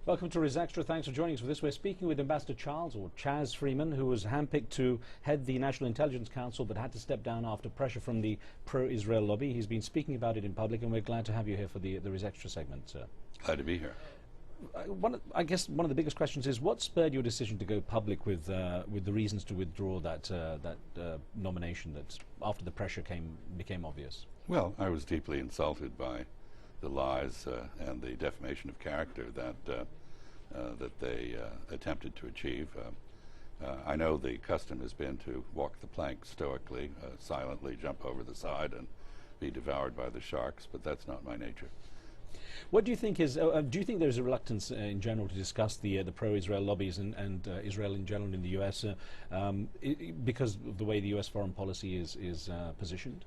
Welcome to Riz Extra. Thanks for joining us for this. We're speaking with Ambassador Charles, or Chaz Freeman, who was handpicked to head the National Intelligence Council but had to step down after pressure from the pro-Israel lobby. He's been speaking about it in public, and we're glad to have you here for the Riz Extra segment, sir. Glad to be here. I guess one of the biggest questions is what spurred your decision to go public with the reasons to withdraw that nomination that after the pressure became obvious? Well, I was deeply insulted by the lies and the defamation of character that they attempted to achieve. I know the custom has been to walk the plank stoically, silently jump over the side and be devoured by the sharks, but that's not my nature. What do you think is? Do you think there's a reluctance in general to discuss the pro-Israel lobbies and Israel in general in the U.S. Because of the way the U.S. foreign policy is positioned?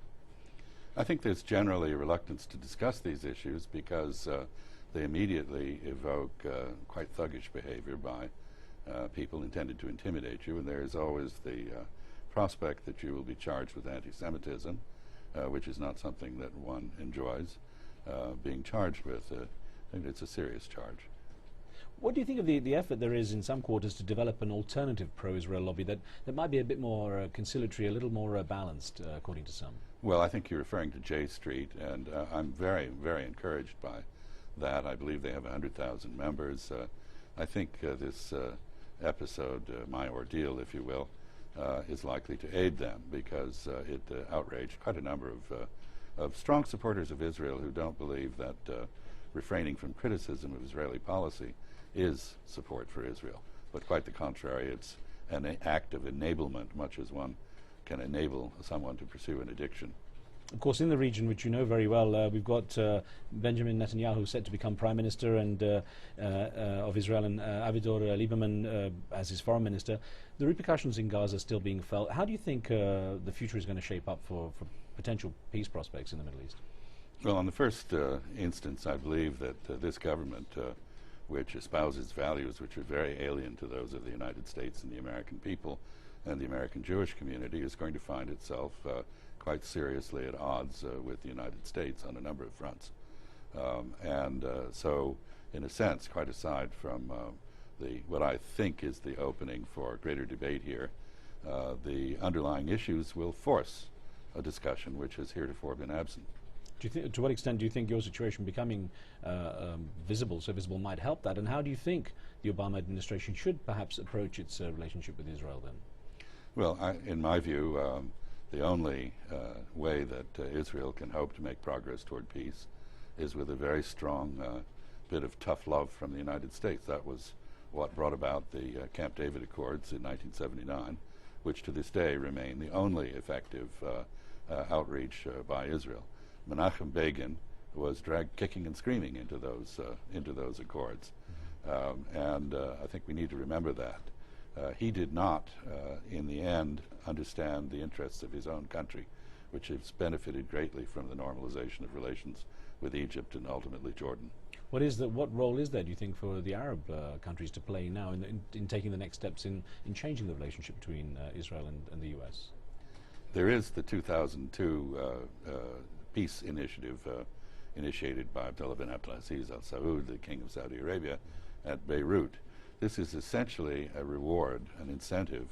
I think there's generally a reluctance to discuss these issues because they immediately evoke quite thuggish behavior by people intended to intimidate you, and there is always the prospect that you will be charged with anti-Semitism, which is not something that one enjoys being charged with. I think it's a serious charge. What do you think of the effort there is in some quarters to develop an alternative pro-Israel lobby that might be a bit more conciliatory, a little more balanced, according to some? Well, I think you're referring to J Street, and I'm very, very encouraged by that. I believe they have 100,000 members. I think this episode, my ordeal, if you will, is likely to aid them because it outraged quite a number of strong supporters of Israel who don't believe that refraining from criticism of Israeli policy is support for Israel, but quite the contrary. It's an act of enablement, much as one can enable someone to pursue an addiction. Of course, in the region, which you know very well, we've got Benjamin Netanyahu set to become Prime Minister of Israel, and Avigdor Lieberman as his Foreign Minister. The repercussions in Gaza are still being felt. How do you think the future is going to shape up for potential peace prospects in the Middle East? Well, on the first instance, I believe that this government, which espouses values which are very alien to those of the United States and the American people and the American Jewish community, is going to find itself quite seriously at odds with the United States on a number of fronts. So, in a sense, quite aside from what I think is the opening for greater debate here, the underlying issues will force a discussion which has heretofore been absent. To what extent do you think your situation becoming visible, so visible, might help that? And how do you think the Obama administration should perhaps approach its relationship with Israel then? Well, in my view, the only way that Israel can hope to make progress toward peace is with a very strong bit of tough love from the United States. That was what brought about the Camp David Accords in 1979, which to this day remain the only effective outreach by Israel. Menachem Begin was dragged kicking and screaming into those accords, and I think we need to remember that. He did not, in the end, understand the interests of his own country, which has benefited greatly from the normalization of relations with Egypt and ultimately Jordan. What role is there, do you think, for the Arab countries to play now in taking the next steps in changing the relationship between Israel and the U.S.? There is the 2002 peace initiative initiated by Abdullah bin Abdulaziz Al Saud, the King of Saudi Arabia, at Beirut. This is essentially a reward, an incentive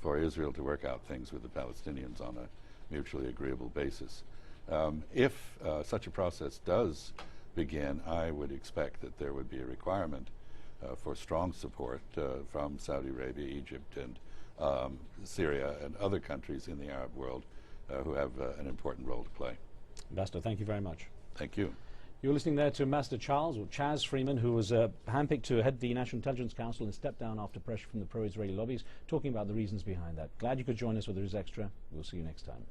for Israel to work out things with the Palestinians on a mutually agreeable basis. If such a process does begin, I would expect that there would be a requirement for strong support from Saudi Arabia, Egypt, and Syria, and other countries in the Arab world who have an important role to play. Ambassador, thank you very much. Thank you. You're listening there to Ambassador Charles, or Chaz Freeman, who was handpicked to head the National Intelligence Council and stepped down after pressure from the pro-Israeli lobbies, talking about the reasons behind that. Glad you could join us with Riz Extra. We'll see you next time.